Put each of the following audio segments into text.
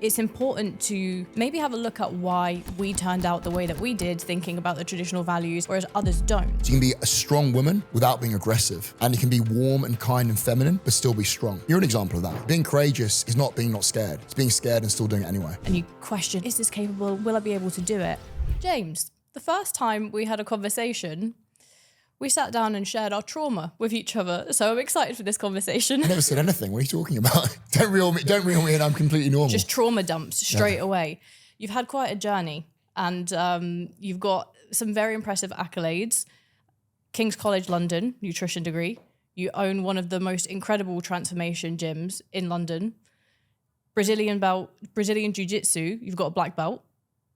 It's important to maybe have a look at why we turned out the way that we did, thinking about the traditional values, whereas others don't. So you can be a strong woman without being aggressive. And you can be warm and kind and feminine, but still be strong. You're an example of that. Being courageous is not being not scared. It's being scared and still doing it anyway. And you question, is this capable? Will I be able to do it? James, the first time we had a conversation, we sat down and shared our trauma with each other. So I'm excited for this conversation. I never said anything. What are you talking about? Don't reel me in. I'm completely normal. Just trauma dumps straight away. You've had quite a journey and you've got some very impressive accolades. King's College London, nutrition degree. You own one of the most incredible transformation gyms in London. Brazilian Jiu-Jitsu, you've got a black belt.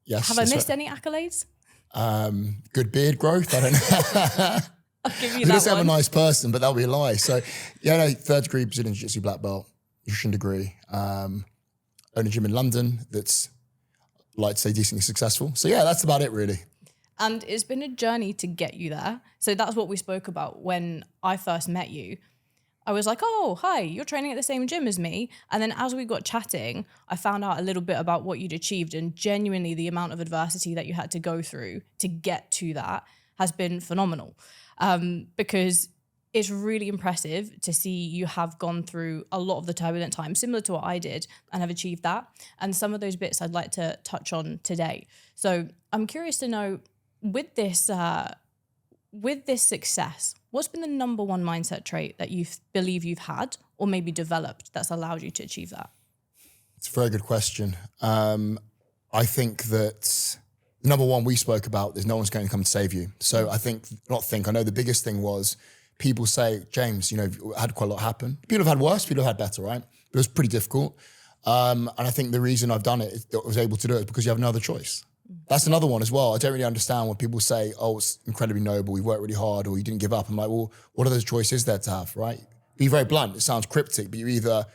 Yes. Have I missed any accolades? Good beard growth. I don't know. I'll give you I that just one. have a nice person, but that'll be a lie. So, yeah, no, third degree Brazilian Jiu-Jitsu black belt, nutrition degree. Own a gym in London that's, I'd like to say, decently successful. So, yeah, that's about it, really. And it's been a journey to get you there. So that's what we spoke about when I first met you. I was like, oh, hi, you're training at the same gym as me. And then as we got chatting, I found out a little bit about what you'd achieved, and genuinely the amount of adversity that you had to go through to get to that has been phenomenal. Because it's really impressive to see you have gone through a lot of the turbulent times, similar to what I did, and have achieved that. And some of those bits I'd like to touch on today. So I'm curious to know, with this success, what's been the number one mindset trait that you believe you've had or maybe developed that's allowed you to achieve that? It's a very good question. I think that number one we spoke about is no one's going to come to save you. So I know the biggest thing was people say, James, had quite a lot happen. People have had worse, people have had better, right? But it was pretty difficult. And I think the reason I've done it, I was able to do it because you have no other choice. That's another one as well. I don't really understand when people say, oh, it's incredibly noble, you worked really hard, or you didn't give up. I'm like, well, what are those choices there to have, right? Be very blunt, it sounds cryptic, but you either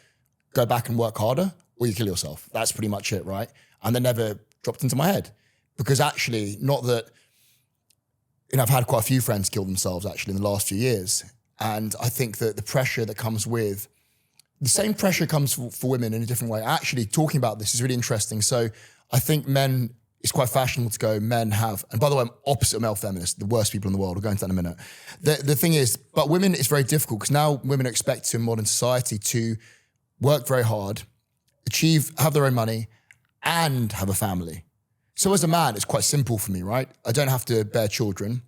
go back and work harder or you kill yourself. That's pretty much it, right? And that never dropped into my head. Because actually, not that, I've had quite a few friends kill themselves actually in the last few years. And I think that the pressure that comes with, the same pressure comes for women in a different way. Actually, talking about this is really interesting. So I think men, it's quite fashionable to go, men have, and by the way, I'm opposite of male feminists, the worst people in the world. We'll go into that in a minute. The thing is, but women, it's very difficult because now women are expected in modern society to work very hard, have their own money, and have a family. So as a man, it's quite simple for me, right? I don't have to bear children,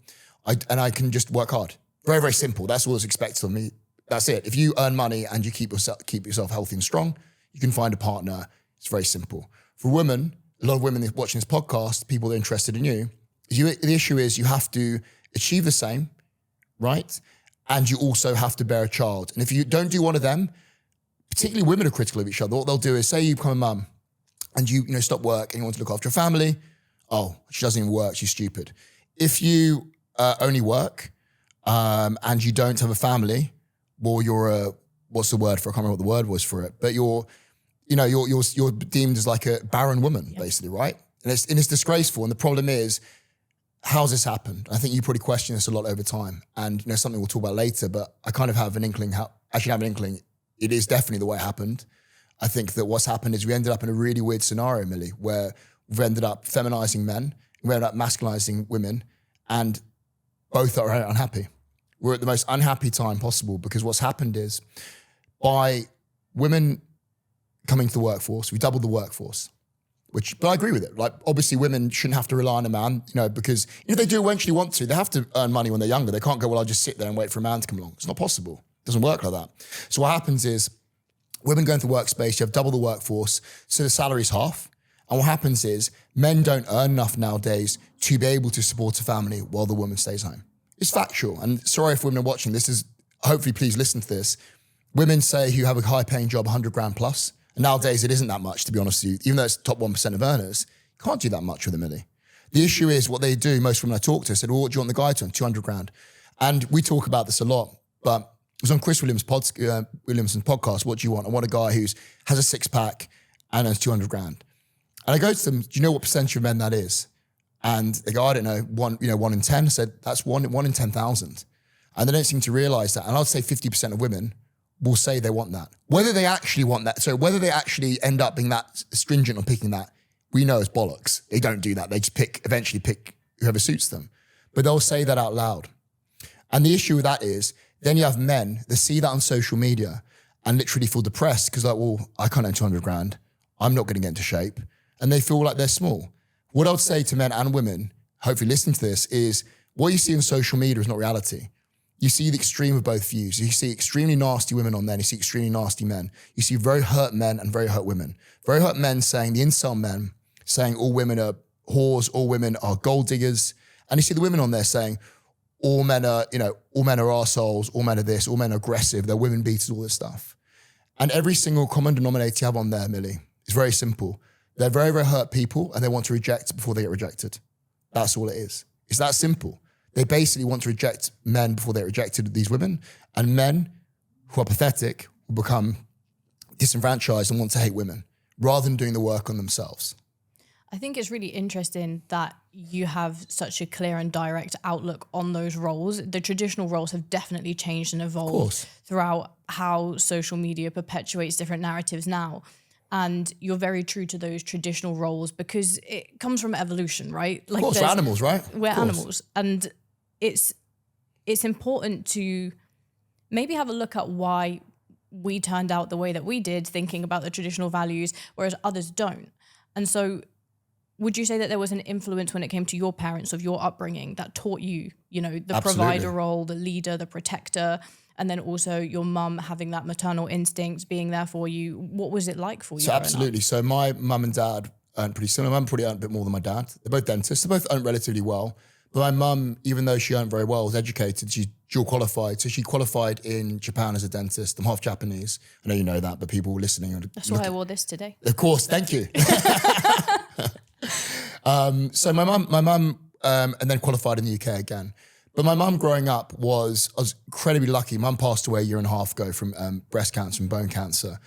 and I can just work hard. Very, very simple. That's all that's expected of me. That's it. If you earn money and you keep yourself healthy and strong, you can find a partner. It's very simple. For women, a lot of women watching this podcast, people that are interested in you, the issue is you have to achieve the same, right? And you also have to bear a child. And if you don't do one of them, particularly women are critical of each other. What they'll do is say you become a mum and you stop work and you want to look after a family. Oh, she doesn't even work, she's stupid. If you only work and you don't have a family, well, you're what's the word for it? I can't remember what the word was for it, but you're deemed as like a barren woman, basically, right? And it's disgraceful. And the problem is, how's this happened? I think you probably question this a lot over time. And something we'll talk about later, but I kind of have an inkling it is definitely the way it happened. I think that what's happened is we ended up in a really weird scenario, Millie, where we've ended up feminizing men, we ended up masculinizing women, and both are unhappy. We're at the most unhappy time possible because what's happened is by women coming to the workforce, we doubled the workforce, but I agree with it. Like, obviously women shouldn't have to rely on a man, because they do eventually want to. They have to earn money when they're younger. They can't go, well, I'll just sit there and wait for a man to come along. It's not possible. It doesn't work like that. So what happens is women go into the workspace, you have double the workforce, so the salary's half. And what happens is men don't earn enough nowadays to be able to support a family while the woman stays home. It's factual. And sorry if women are watching, hopefully please listen to this. Women say who have a high paying job, 100 grand plus. And nowadays it isn't that much, to be honest with you. Even though it's top 1% of earners, you can't do that much with a milli. The issue is what they do, most women I talk to said, well, what do you want the guy to earn? 200 grand. And we talk about this a lot, but it was on Chris Williamson's podcast, what do you want? I want a guy who has a six pack and earns 200 grand. And I go to them, do you know what percentage of men that is? And they go, I don't know, 1 in 10. I said, that's one in 10,000. And they don't seem to realize that. And I'd say 50% of women will say they want that. Whether they actually want that, so whether they actually end up being that stringent on picking that, we know is bollocks. They don't do that. They just eventually pick whoever suits them. But they'll say that out loud. And the issue with that is, then you have men that see that on social media and literally feel depressed because like, well, I can't earn 200 grand. I'm not going to get into shape. And they feel like they're small. What I would say to men and women, hopefully listening to this, is what you see on social media is not reality. You see the extreme of both views. You see extremely nasty women on there, and you see extremely nasty men. You see very hurt men and very hurt women. Very hurt men saying, the incel men, saying all women are whores, all women are gold diggers. And you see the women on there saying, all men are arseholes, all men are this, all men are aggressive, they're women beaters, all this stuff. And every single common denominator you have on there, Millie, is very simple. They're very, very hurt people and they want to reject before they get rejected. That's all it is. It's that simple. They basically want to reject men before they're rejected, these women, and men who are pathetic will become disenfranchised and want to hate women rather than doing the work on themselves. I think it's really interesting that you have such a clear and direct outlook on those roles. The traditional roles have definitely changed and evolved throughout how social media perpetuates different narratives now. And you're very true to those traditional roles because it comes from evolution, right? Like, of course, we're animals, right? We're animals. And it's important to maybe have a look at why we turned out the way that we did, thinking about the traditional values, whereas others don't. And so would you say that there was an influence when it came to your parents of your upbringing that taught you, the Absolutely. provider role, the leader, the protector, and then also your mum having that maternal instinct, being there for you? What was it like for you? So absolutely. So my mum and dad earned pretty similar. My mum probably earned a bit more than my dad. They're both dentists. They both earned relatively well. But my mum, even though she earned very well, was educated. She's dual qualified. So she qualified in Japan as a dentist. I'm half Japanese. I know you know that, but people listening. That's why I wore this today. Of course. Thank you. So my mum, and then qualified in the UK again. But my mum growing up I was incredibly lucky. Mum passed away a year and a half ago from breast cancer and bone cancer.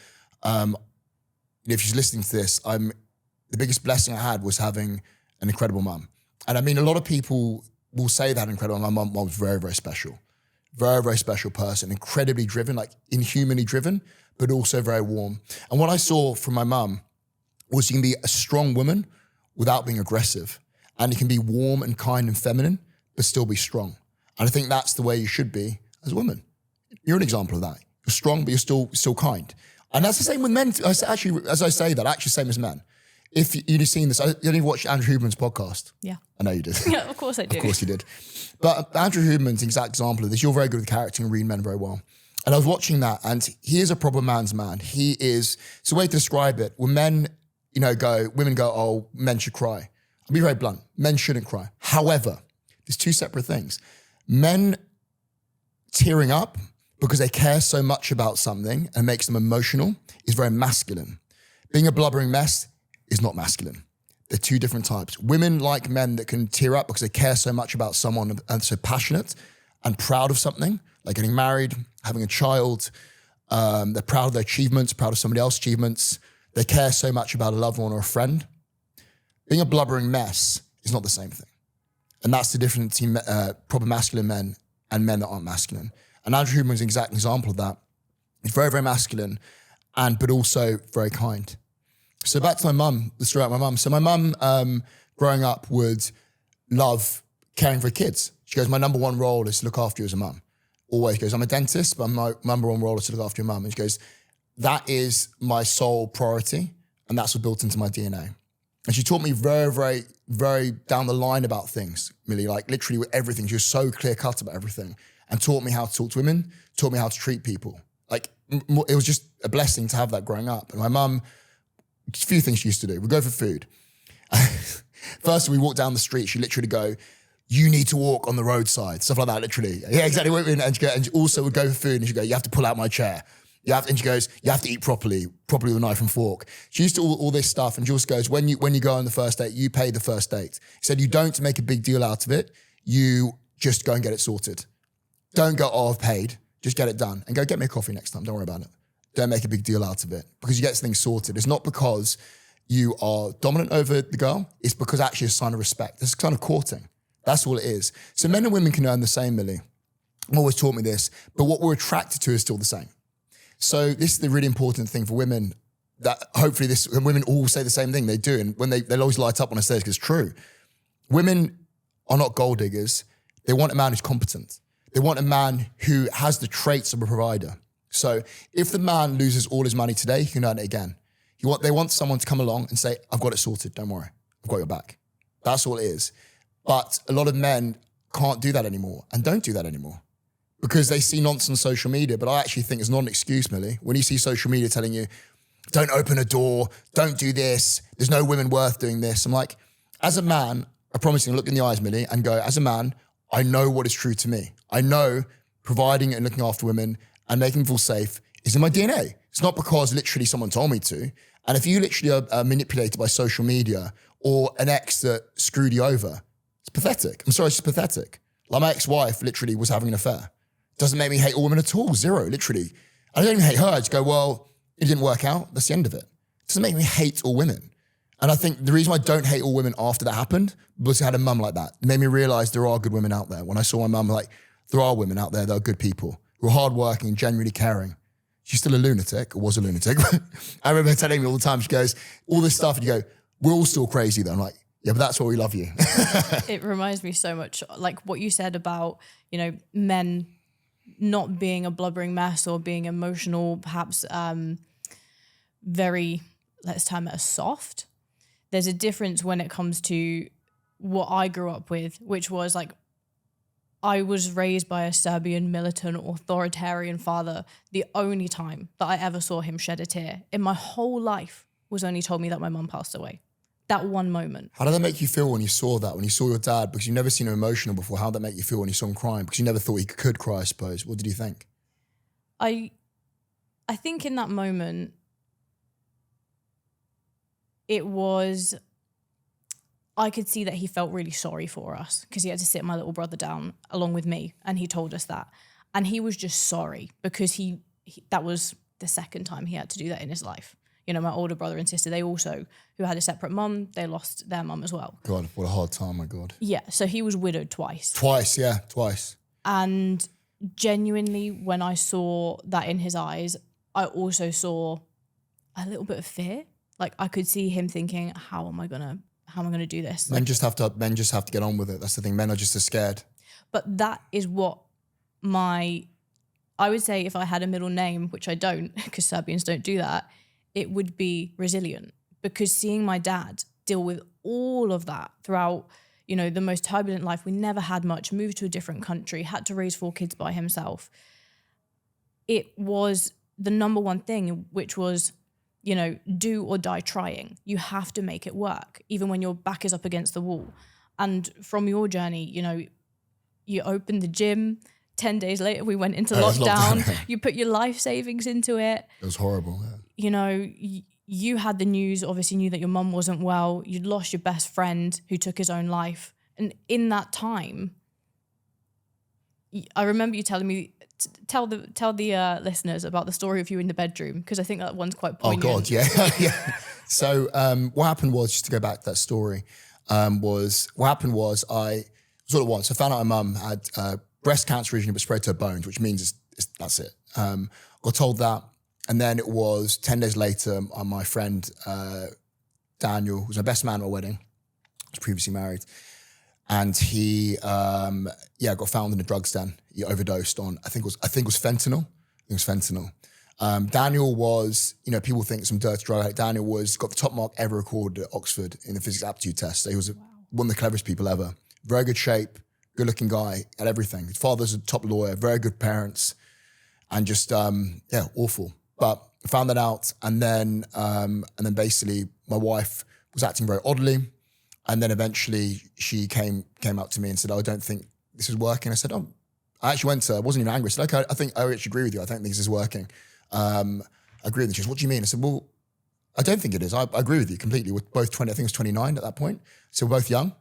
If she's listening to this, the biggest blessing I had was having an incredible mum. And I mean, a lot of people will say that incredible. My mum was very, very special. Very, very special person, incredibly driven, like inhumanly driven, but also very warm. And what I saw from my mum was you can be a strong woman without being aggressive. And you can be warm and kind and feminine, but still be strong. And I think that's the way you should be as a woman. You're an example of that. You're strong, but you're still kind. And that's the same with men. Actually, as I say that, actually same as men. If you'd have seen this, you only watched Andrew Huberman's podcast. Yeah. I know you did. Yeah, of course I do. Of course you did. But Andrew Huberman's an exact example of this. You're very good with character and read men very well. And I was watching that, and he is a proper man's man. It's a way to describe it. When men, women go, oh, men should cry. I'll be very blunt. Men shouldn't cry. However, there's two separate things. Men tearing up because they care so much about something and makes them emotional is very masculine. Being a blubbering mess is not masculine. They're two different types. Women like men that can tear up because they care so much about someone and so passionate and proud of something, like getting married, having a child. They're proud of their achievements, proud of somebody else's achievements. They care so much about a loved one or a friend. Being a blubbering mess is not the same thing. And that's the difference between proper masculine men and men that aren't masculine. And Andrew Huberman is an exact example of that. He's very, very masculine, but also very kind. So back to my mum, the story about my mum. So my mum, growing up, would love caring for kids. She goes, my number one role is to look after you as a mum. Always goes, I'm a dentist, but my number one role is to look after your mum. And she goes, that is my sole priority, and that's what's built into my DNA. And she taught me very, very, very down the line about things, Millie, like literally with everything. She was so clear cut about everything and taught me how to talk to women, taught me how to treat people. Like it was just a blessing to have that growing up. And my mum, a few things she used to do. We'd go for food. First, we walk down the street. She'd literally go, you need to walk on the roadside. Stuff like that, literally. Yeah, exactly. And she also would go for food and she'd go, you have to pull out my chair. And she goes, you have to eat properly with a knife and fork. She used to all this stuff, and she also goes, when you go on the first date, you pay the first date. She said, you don't make a big deal out of it. You just go and get it sorted. Don't go, oh, I've paid. Just get it done. And go, get me a coffee next time. Don't worry about it. Don't make a big deal out of it because you get things sorted. It's not because you are dominant over the girl. It's because actually it's a sign of respect. It's a kind of courting. That's all it is. So men and women can earn the same, Millie. I've always taught me this, but what we're attracted to is still the same. So this is the really important thing for women, that hopefully and women all say the same thing, they do. And when they'll always light up when I say this, because it's true. Women are not gold diggers. They want a man who's competent. They want a man who has the traits of a provider. So if the man loses all his money today, he can earn it again. They want someone to come along and say, I've got it sorted, don't worry, I've got your back. That's all it is. But a lot of men can't do that anymore and don't do that anymore because they see nonsense on social media. But I actually think it's not an excuse, Millie. When you see social media telling you, don't open a door, don't do this, there's no women worth doing this. I'm like, as a man, I promise you, look in the eyes, Millie, and go, as a man, I know what is true to me. I know providing and looking after women and making them feel safe is in my DNA. It's not because literally someone told me to. And if you literally are manipulated by social media or an ex that screwed you over, it's pathetic. I'm sorry, it's just pathetic. Like my ex-wife literally was having an affair. Doesn't make me hate all women at all, zero, literally. I don't even hate her. I just go, well, it didn't work out. That's the end of it. It doesn't make me hate all women. And I think the reason why I don't hate all women after that happened was I had a mum like that. It made me realize there are good women out there. When I saw my mum, like, there are women out there that are good people who are hardworking and genuinely caring. She's still a lunatic, or was a lunatic. I remember her telling me all the time, she goes, all this stuff, and you go, we're all still crazy though. I'm like, yeah, but that's why we love you. It reminds me so much, like what you said about, men not being a blubbering mess or being emotional, perhaps very, let's term it as soft. There's a difference when it comes to what I grew up with, which was like, I was raised by a Serbian militant authoritarian father. The only time that I ever saw him shed a tear in my whole life was when he told me that my mum passed away. That one moment. How did that make you feel when you saw that, when you saw your dad? Because you've never seen him emotional before. How did that make you feel when you saw him crying? Because you never thought he could cry, I suppose. What did you think? I think in that moment, I could see that he felt really sorry for us because he had to sit my little brother down along with me, and he told us that. And he was just sorry because he that was the second time he had to do that in his life. My older brother and sister, they also, who had a separate mum, they lost their mum as well. God, what a hard time, my God. Yeah, so he was widowed twice. Twice. And genuinely, when I saw that in his eyes, I also saw a little bit of fear. Like I could see him thinking, how am I gonna do this? Men just have to get on with it. That's the thing. Men are just as scared. But that is what I would say, if I had a middle name, which I don't, because Serbians don't do that, it would be resilient. Because seeing my dad deal with all of that throughout, the most turbulent life, we never had much, moved to a different country, had to raise 4 kids by himself. It was the number one thing, which was, do or die trying. You have to make it work, even when your back is up against the wall. And from your journey, you opened the gym. 10 days later, we went into lockdown. You put your life savings into it. It was horrible. Yeah. You had the news, obviously knew that your mum wasn't well. You'd lost your best friend who took his own life. And in that time, I remember you telling me, tell the listeners about the story of you in the bedroom, because I think that one's quite poignant. Oh God, yeah. Yeah. So what happened was, just to go back to that story, I was all at once. I found out my mum had breast cancer originally, but spread to her bones, which means that's it. Got told that. And then it was 10 days later, my friend Daniel, who was my best man at my wedding, was previously married, and he got found in a drug den. He overdosed on, I think it was fentanyl. Daniel was, people think some dirty drug addict. Daniel got the top mark ever recorded at Oxford in the physics aptitude test. So he was one of the cleverest people ever. Very good shape, good looking guy, had everything. His father's a top lawyer, very good parents, and just, awful. But I found that out, and then basically my wife was acting very oddly, and then eventually she came out to me and said, "Oh, I don't think this is working." I said, "Oh," I actually I wasn't even angry. I said, "Okay, I think I actually agree with you. I think this is working." I agree with you. She said, "What do you mean?" I said, "Well, I don't think it is. I agree with you completely. We're both 20, I think it was 29 at that point. So we're both young.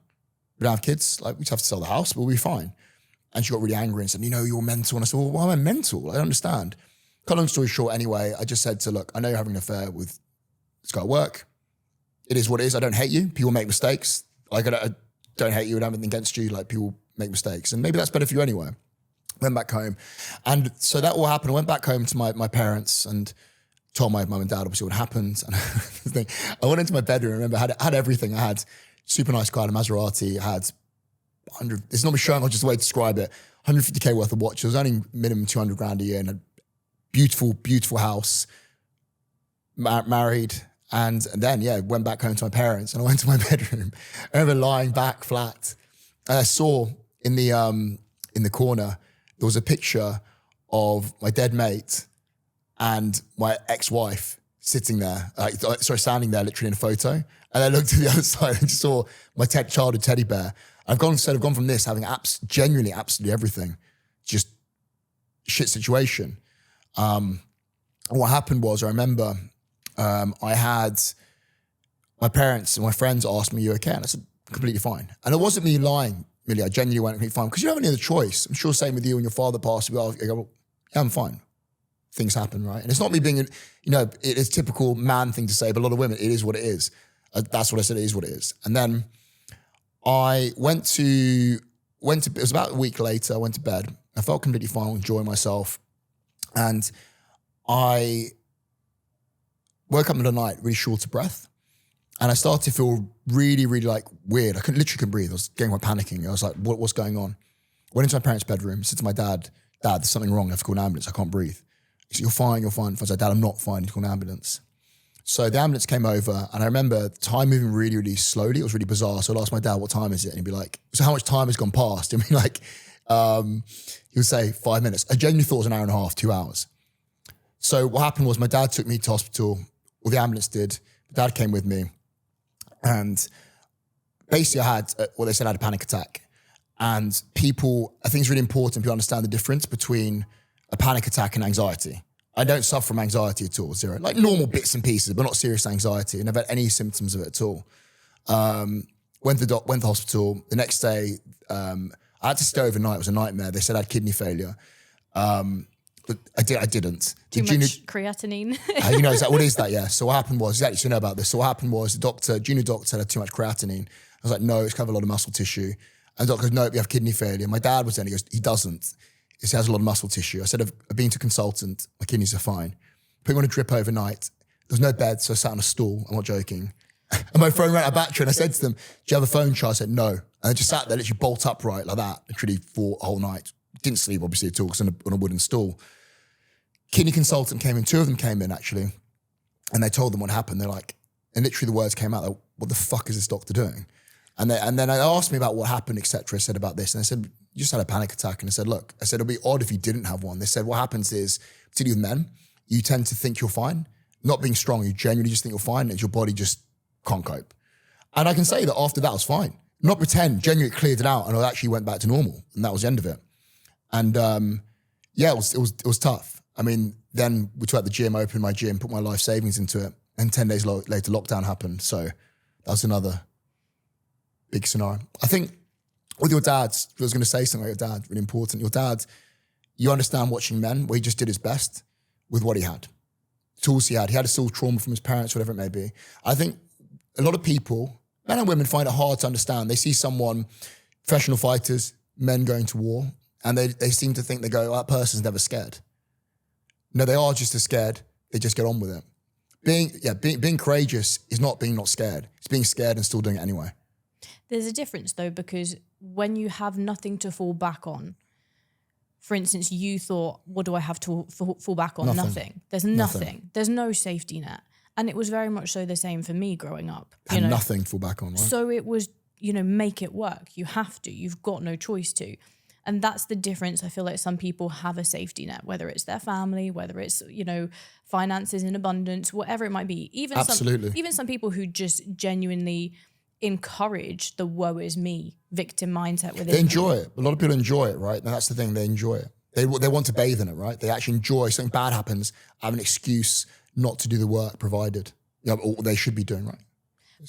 We don't have kids. Like, we just have to sell the house, but we'll be fine." And she got really angry and said, "You're mental." And I said, "Well, why am I mental? I don't understand." Cut long story short, anyway, I just said to her, "Look, I know you're having an affair with this guy at work. It is what it is. I don't hate you. People make mistakes. Like, I don't hate you. I don't have anything against you. Like, people make mistakes. And maybe that's better for you anyway. Went back home. And so that all happened. I went back home to my parents and told my mum and dad obviously what happened. And I went into my bedroom. I remember I had everything. I had super nice car, a Maserati. I had 100, it's not me showing off, just the way to describe it, 150K worth of watches. It was only minimum 200 grand a year, and a beautiful, beautiful house, married. And then, went back home to my parents, and I went to my bedroom. I remember lying back flat, and I saw in the corner, there was a picture of my dead mate and my ex-wife sitting there, standing there literally in a photo. And I looked to the other side and just saw my childhood teddy bear. I've gone from this having genuinely absolutely everything, just shit situation. And what happened was, I remember I had my parents and my friends asked me, "You okay?" And I said, "Completely fine." And it wasn't me lying, really. I genuinely went completely fine, because you don't have any other choice. I'm sure same with you and your father passed away. I go, "Yeah, I'm fine." Things happen, right? And it's not me being, it is typical man thing to say, but a lot of women, it is what it is. That's what I said, it is what it is. And then I went to, it was about a week later, I went to bed. I felt completely fine, enjoying myself. And I woke up in the night really short of breath. And I started to feel really, really like weird. I literally couldn't breathe. I was getting panicking. I was like, what's going on? Went into my parents' bedroom, said to my dad, "Dad, there's something wrong. I have to call an ambulance. I can't breathe." He said, "You're fine, you're fine." I was like, "Dad, I'm not fine. I need to call an ambulance." So the ambulance came over, and I remember time moving really, really slowly. It was really bizarre. So I'd ask my dad, "What time is it?" And he'd be like, "So how much time has gone past?" And he'd be like, he would say 5 minutes. I genuinely thought it was an hour and a half, 2 hours. So what happened was my dad took me to hospital, or the ambulance did. My dad came with me, and basically I had what they said, I had a panic attack. And I think it's really important people understand the difference between a panic attack and anxiety. I don't suffer from anxiety at all, zero. Like normal bits and pieces, but not serious anxiety. I never had any symptoms of it at all. Went to the hospital. The next day, I had to stay overnight. It was a nightmare. They said I had kidney failure. But I didn't. Too much creatinine. What is that? Yeah. So what happened was, exactly, so you know about this. So what happened was the junior doctor said I had too much creatinine. I was like, "No, it's kind of a lot of muscle tissue." And the doctor goes, "No, you have kidney failure." My dad was there, and he goes, "He doesn't. He has a lot of muscle tissue." I said, I've been to a consultant. My kidneys are fine. Put me on a drip overnight. There was no bed, so I sat on a stool. I'm not joking. And my phone ran out of battery, and I said to them, "Do you have a phone charge?" I said, "No." And I just sat there, literally bolt upright like that, literally for a whole night. Didn't sleep, obviously, at all, because on a wooden stool. Kidney consultant came in. 2 of them came in, actually. And they told them what happened. They're like, and literally the words came out, like, "What the fuck is this doctor doing?" And then they asked me about what happened, etc. I said about this. And I said, "You just had a panic attack." And I said, "Look," I said, "it'll be odd if you didn't have one." They said, "What happens is, particularly with men, you tend to think you're fine. Not being strong, you genuinely just think you're fine, and your body just can't cope." And I can say that after that, I was fine. Not pretend, genuinely cleared it out, and I actually went back to normal. And that was the end of it. And it was tough. I mean, then we took out the gym, I opened my gym, put my life savings into it. And 10 days later, lockdown happened. So that was another big scenario. I think with your dad, I was going to say something about your dad, really important. Your dad, you understand watching men, where he just did his best with what he had. Tools he had. He had a still trauma from his parents, whatever it may be. I think a lot of people, men and women, find it hard to understand. They see someone, professional fighters, men going to war, and they seem to think, they go, "Oh, that person's never scared." No, they are just as scared. They just get on with it. Being courageous is not being not scared. It's being scared and still doing it anyway. There's a difference though, because when you have nothing to fall back on, for instance, you thought, what do I have to fall back on? Nothing. There's nothing. There's no safety net. And it was very much so the same for me growing up. Had nothing to fall back on, right? So it was, make it work. You have to. You've got no choice to. And that's the difference. I feel like some people have a safety net, whether it's their family, whether it's, finances in abundance, whatever it might be. Even some people who just genuinely encourage the woe is me victim mindset within. They enjoy it. A lot of people enjoy it, right? And that's the thing, they enjoy it. They want to bathe in it, right? They actually enjoy something bad happens, have an excuse not to do the work provided. Or they should be doing, right?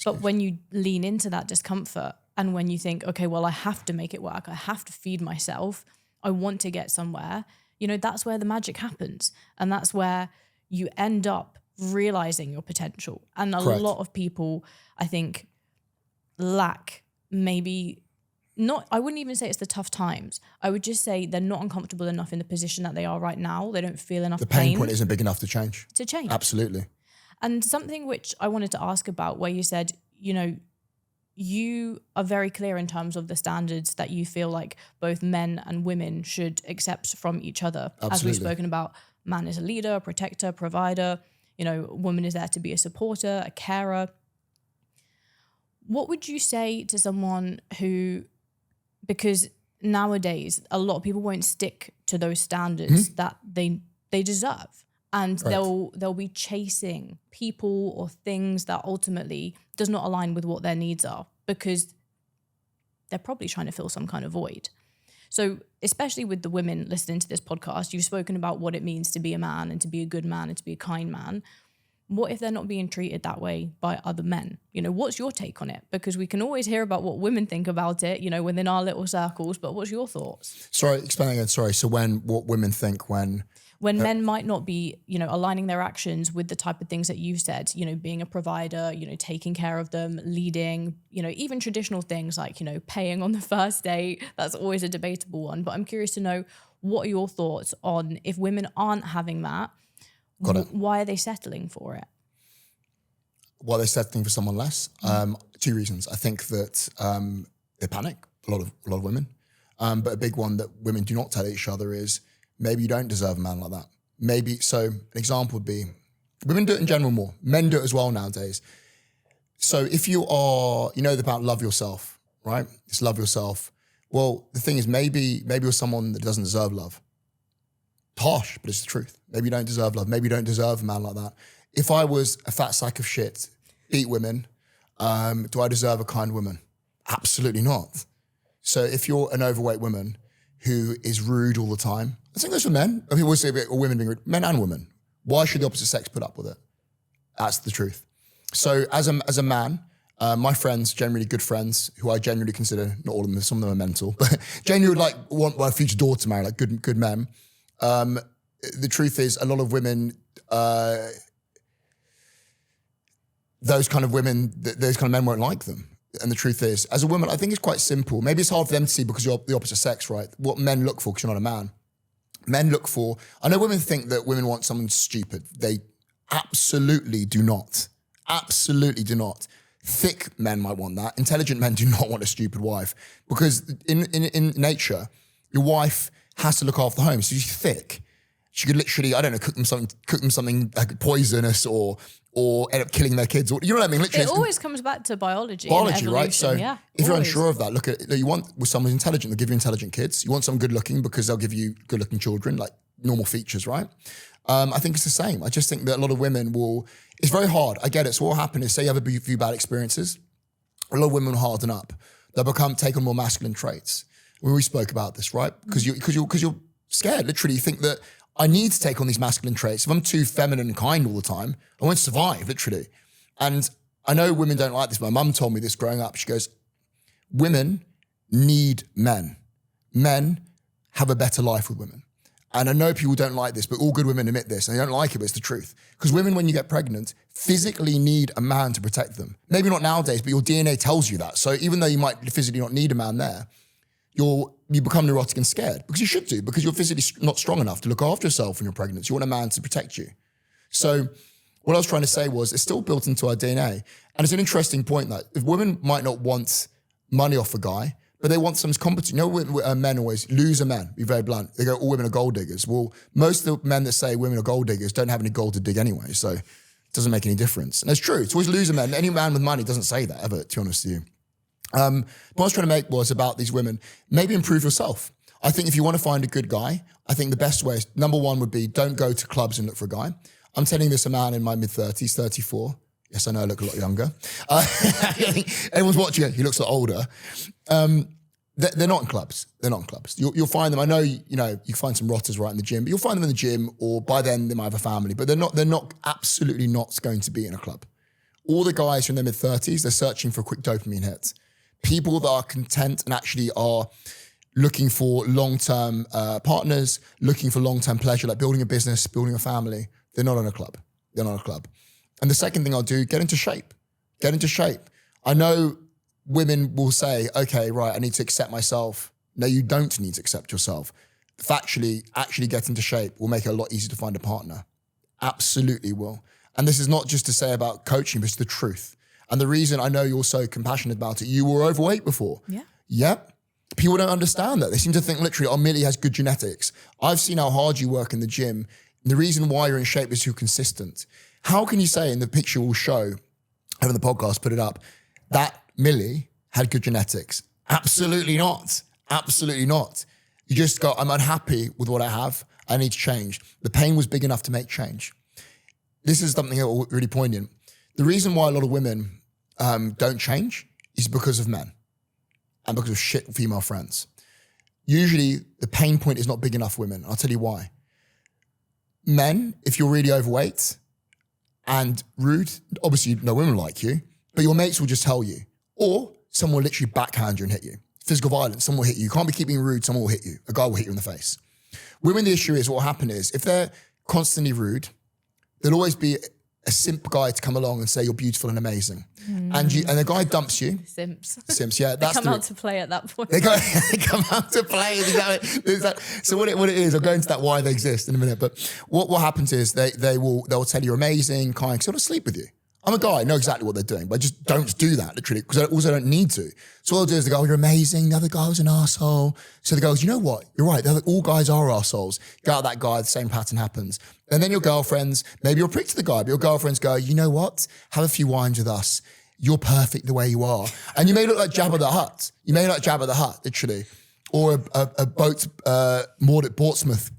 But when you lean into that discomfort, and when you think, okay, well, I have to make it work, I have to feed myself, I want to get somewhere, that's where the magic happens. And that's where you end up realizing your potential. And a lot of people, I think, lack maybe I wouldn't even say it's the tough times. I would just say they're not uncomfortable enough in the position that they are right now. They don't feel enough The pain point isn't big enough to change. Absolutely. And something which I wanted to ask about, where you said, you are very clear in terms of the standards that you feel like both men and women should accept from each other. Absolutely. As we've spoken about, man is a leader, a protector, provider, woman is there to be a supporter, a carer. What would you say to someone who, because nowadays a lot of people won't stick to those standards that they deserve, and they'll be chasing people or things that ultimately does not align with what their needs are, because they're probably trying to fill some kind of void. So especially with the women listening to this podcast, you've spoken about what it means to be a man and to be a good man and to be a kind man. What if they're not being treated that way by other men? What's your take on it? Because we can always hear about what women think about it, within our little circles, but what's your thoughts? Sorry, explain again. Sorry. So what women think when men might not be, aligning their actions with the type of things that you've said, being a provider, taking care of them, leading, even traditional things like, paying on the first date. That's always a debatable one. But I'm curious to know, what are your thoughts on, if women aren't having that, why are they settling for it? Why they're settling for someone less? Two reasons. I think that they panic, a lot of women. But a big one that women do not tell each other is, maybe you don't deserve a man like that. Maybe, so an example would be, women do it in general more. Men do it as well nowadays. So if you are, about love yourself, right? It's love yourself. Well, the thing is, maybe you're someone that doesn't deserve love. Harsh, but it's the truth. Maybe you don't deserve love. Maybe you don't deserve a man like that. If I was a fat sack of shit, beat women, do I deserve a kind woman? Absolutely not. So if you're an overweight woman who is rude all the time, I think that's for men. I mean, we'll say women being rude, men and women. Why should the opposite sex put up with it? That's the truth. So as a man, my friends, generally good friends, who I genuinely consider, not all of them, some of them are mental, but genuinely want my future daughter to marry, like good men. The truth is, a lot of women, those kind of men won't like them. And the truth is, as a woman, I think it's quite simple. Maybe it's hard for them to see because you're the opposite sex, right? What men look for, because you're not a man. Men look for, I know women think that women want someone stupid. They absolutely do not. Absolutely do not. Thick men might want that. Intelligent men do not want a stupid wife, because in nature, your wife has to look after the home. So she's thick. She could literally, I don't know, cook them something like poisonous or end up killing their kids. Or, you know what I mean? Literally, it always comes back to biology, right? So if you're always unsure of that, you want with someone who's intelligent, they'll give you intelligent kids. You want someone good looking because they'll give you good looking children, like normal features, right? I think it's the same. I just think that a lot of women it's very hard. I get it. So what will happen is, say you have a few bad experiences, a lot of women will harden up. They'll take on more masculine traits. We spoke about this, right? Because you're scared. Literally, you think that I need to take on these masculine traits. If I'm too feminine and kind all the time, I won't survive, literally. And I know women don't like this. My mum told me this growing up. She goes, women need men. Men have a better life with women. And I know people don't like this, but all good women admit this, and they don't like it, but it's the truth. Because women, when you get pregnant, physically need a man to protect them. Maybe not nowadays, but your DNA tells you that. So even though you might physically not need a man there, you become neurotic and scared, because you should do, because you're physically not strong enough to look after yourself when you're pregnant. So you want a man to protect you. So what I was trying to say was, it's still built into our DNA. And it's an interesting point that if women might not want money off a guy, but they want someone's competent. Men always, loser men, be very blunt. They go, all women are gold diggers. Well, most of the men that say women are gold diggers don't have any gold to dig anyway. So it doesn't make any difference. And it's true. It's always loser men. Any man with money doesn't say that ever, to be honest with you. What I was trying to make was about these women, maybe improve yourself. I think if you want to find a good guy, I think the best way is, number one would be, don't go to clubs and look for a guy. I'm telling this a man in my mid-30s, 34. Yes, I know I look a lot younger. Everyone's watching it. He looks a lot older. They're not in clubs. They're not in clubs. You'll find them. I know, you can find some rotters right in the gym, but you'll find them in the gym, or by then they might have a family, but they're not absolutely not going to be in a club. All the guys from their mid-30s, they're searching for a quick dopamine hit. People that are content and actually are looking for long-term partners, looking for long-term pleasure, like building a business, building a family, they're not in a club. They're not in a club. And the second thing I'll do, get into shape. Get into shape. I know women will say, okay, right, I need to accept myself. No, you don't need to accept yourself. Factually, actually get into shape will make it a lot easier to find a partner. Absolutely will. And this is not just to say about coaching, but it's the truth. And the reason I know you're so compassionate about it, you were overweight before. Yeah. Yep. People don't understand that. They seem to think literally, oh, Millie has good genetics. I've seen how hard you work in the gym. The reason why you're in shape is you're consistent. How can you say, in the picture we'll show, over the podcast, put it up, that Millie had good genetics? Absolutely not. Absolutely not. You just go, I'm unhappy with what I have. I need to change. The pain was big enough to make change. This is something really poignant. The reason why a lot of women don't change is because of men and because of shit female friends. Usually the pain point is not big enough for women. I'll tell you why. Men, if you're really overweight and rude, obviously no women like you, but your mates will just tell you. Or someone will literally backhand you and hit you. Physical violence, someone will hit you. You can't be keeping rude, someone will hit you. A guy will hit you in the face. Women, the issue is what will happen is if they're constantly rude, there'll always be a simp guy to come along and say you're beautiful and amazing. And the guy dumps you. Simps, yeah. They come out to play at that point. They come out to play. So what it is, I'll go into that why they exist in a minute. But what happens is they'll tell you you're amazing, kind, because I want to sleep with you. I'm a guy, I know exactly what they're doing, but I just don't do that, literally, because I also don't need to. So all they'll do is they go, oh, you're amazing. The other guy was an arsehole. So the guy goes, you know what? You're right. All guys are arseholes. Go out that guy, the same pattern happens. And then your girlfriends, maybe you're a prick to the guy, but your girlfriends go, you know what? Have a few wines with us. You're perfect the way you are. And you may look like Jabba the Hutt. You may look like Jabba the Hutt, literally. Or a boat moored at Portsmouth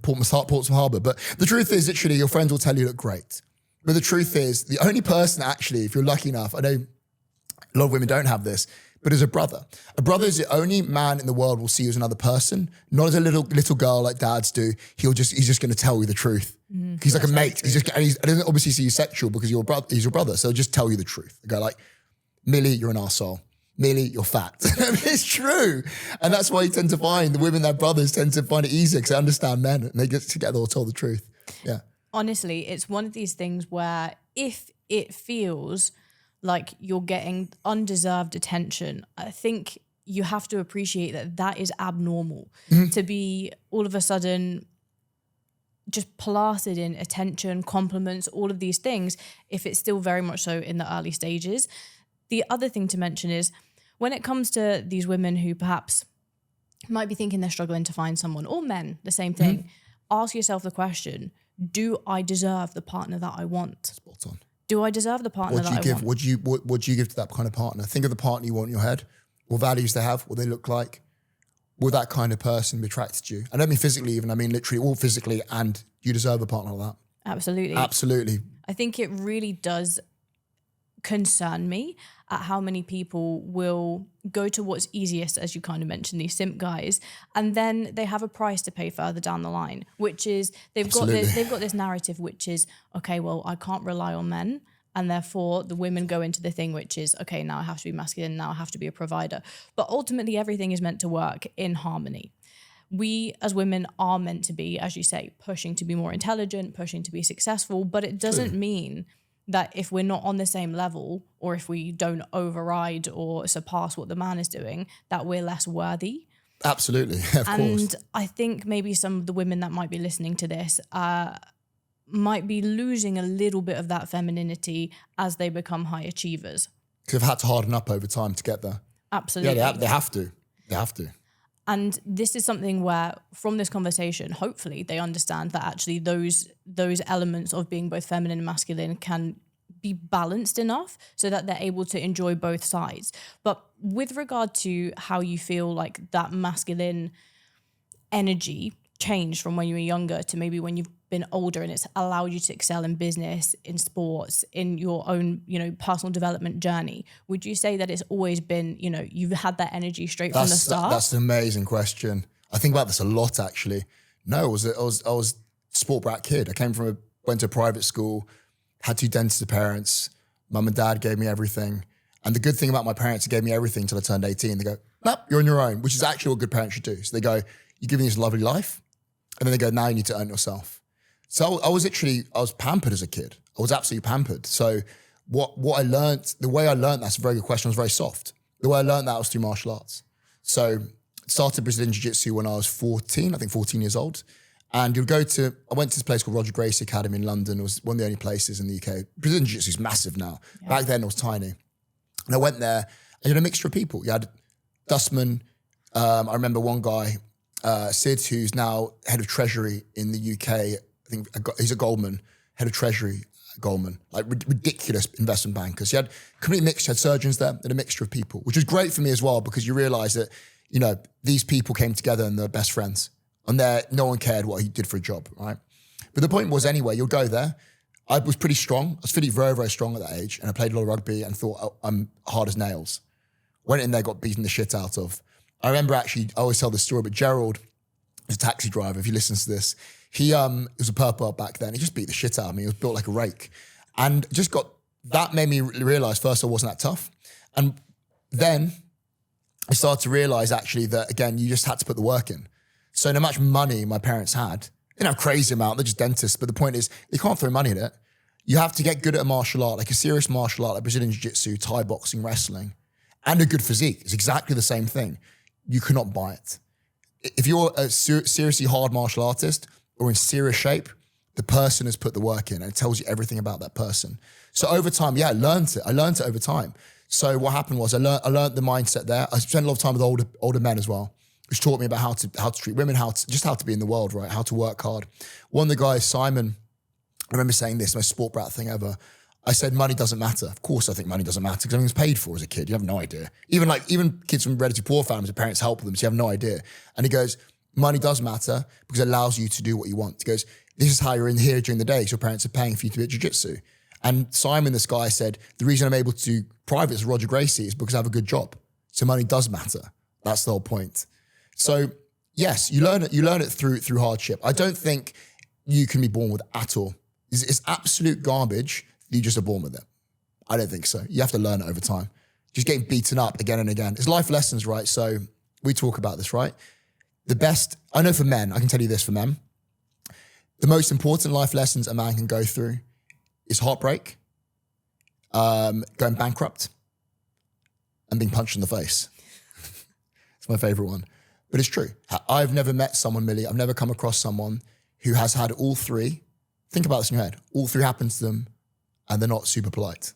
Harbour. But the truth is, literally, your friends will tell you look great. But the truth is, the only person actually, if you're lucky enough, I know a lot of women don't have this, but as a brother. A brother is the only man in the world will see you as another person, not as a little girl like dads do. He's just going to tell you the truth. He's like a mate. He doesn't obviously see you sexual because he's your brother. So he'll just tell you the truth. They go like, Millie, you're an arsehole. Millie, you're fat. I mean, it's true. And that's why you tend to find the women that brothers tend to find it easier because they understand men and they get together or tell the truth. Yeah. Honestly, it's one of these things where if it feels like you're getting undeserved attention, I think you have to appreciate that is abnormal. To be all of a sudden just plastered in attention, compliments, all of these things, if it's still very much so in the early stages. The other thing to mention is when it comes to these women who perhaps might be thinking they're struggling to find someone, or men, the same thing, ask yourself the question, do I deserve the partner that I want? Spot on. Do I deserve the partner that I want? What do you give to that kind of partner? Think of the partner you want in your head. What values they have, what they look like. Will that kind of person be attracted to you? I don't mean physically even, I mean literally all physically, and you deserve a partner like that. Absolutely. Absolutely. I think it really does concern me at how many people will go to what's easiest, as you kind of mentioned, these simp guys, and then they have a price to pay further down the line, which is they've got this narrative, which is, okay, well, I can't rely on men, and therefore the women go into the thing, which is, okay, now I have to be masculine, now I have to be a provider. But ultimately, everything is meant to work in harmony. We as women are meant to be, as you say, pushing to be more intelligent, pushing to be successful, but it doesn't mean that if we're not on the same level, or if we don't override or surpass what the man is doing, that we're less worthy. Absolutely, of course. And I think maybe some of the women that might be listening to this might be losing a little bit of that femininity as they become high achievers. Because they've had to harden up over time to get there. Absolutely. Yeah, they have to. They have to. And this is something where, from this conversation, hopefully they understand that actually those elements of being both feminine and masculine can be balanced enough so that they're able to enjoy both sides. But with regard to how you feel like that masculine energy changed from when you were younger to maybe when you've been older and it's allowed you to excel in business, in sports, in your own, personal development journey, would you say that it's always been, you've had that energy straight from the start? That's an amazing question. I think about this a lot, actually. No, I was a sport brat kid. I went to a private school, had two dentist parents. Mum and dad gave me everything. And the good thing about my parents, they gave me everything until I turned 18. They go, nope, you're on your own, which is actually what good parents should do. So they go, you're giving this lovely life. And then they go, now you need to earn yourself. So I was pampered as a kid. I was absolutely pampered. So what I learned, the way I learned, that's a very good question, I was very soft. The way I learned that was through martial arts. So started Brazilian Jiu-Jitsu when I was 14, I think 14 years old. And I went to this place called Roger Gracie Academy in London. It was one of the only places in the UK. Brazilian Jiu-Jitsu is massive now. Yeah. Back then it was tiny. And I went there and you had a mixture of people. You had Dustman. I remember one guy, Sid, who's now head of treasury in the UK. I think he's a Goldman, head of treasury at Goldman, like ridiculous investment bankers. You had complete mixture, had surgeons there, and a mixture of people, which was great for me as well because you realise that, you know, these people came together and they're best friends. And no one cared what he did for a job, right? But the point was anyway, you'll go there. I was pretty strong. I was feeling very, very strong at that age. And I played a lot of rugby and thought, oh, I'm hard as nails. Went in there, got beaten the shit out of. I remember actually, I always tell this story, but Gerald is a taxi driver. If he listens to this, he was a purple back then. He just beat the shit out of me. He was built like a rake. And that made me realize first I wasn't that tough. And then I started to realize actually that, again, you just had to put the work in. So no much money my parents had, they didn't have a crazy amount, they're just dentists, but the point is, they can't throw money at it. You have to get good at a martial art, like a serious martial art, like Brazilian Jiu-Jitsu, Thai boxing, wrestling, and a good physique. It's exactly the same thing. You cannot buy it. If you're a seriously hard martial artist or in serious shape, the person has put the work in and it tells you everything about that person. So over time, I learned it. I learned it over time. So what happened was I learned the mindset there. I spent a lot of time with older men as well, which taught me about how to treat women, how to be in the world, right? How to work hard. One of the guys, Simon, I remember saying this, most sport brat thing ever. I said, money doesn't matter. Of course I think money doesn't matter because everything's paid for as a kid. You have no idea. Even kids from relatively poor families, their parents help them, so you have no idea. And he goes, money does matter because it allows you to do what you want. He goes, this is how you're in here during the day because your parents are paying for you to be at jiu-jitsu. And Simon, this guy, said, the reason I'm able to do privates with Roger Gracie is because I have a good job. So money does matter. That's the whole point. So yes, you learn it through hardship. I don't think you can be born with it at all. It's absolute garbage. You just are born with it. I don't think so. You have to learn it over time. Just getting beaten up again and again. It's life lessons, right? So we talk about this, right? The best, I know for men, I can tell you this for men, the most important life lessons a man can go through is heartbreak, going bankrupt, and being punched in the face. It's my favorite one. But it's true. I've never met someone, Millie, I've never come across someone who has had all three. Think about this in your head. All three happen to them and they're not super polite.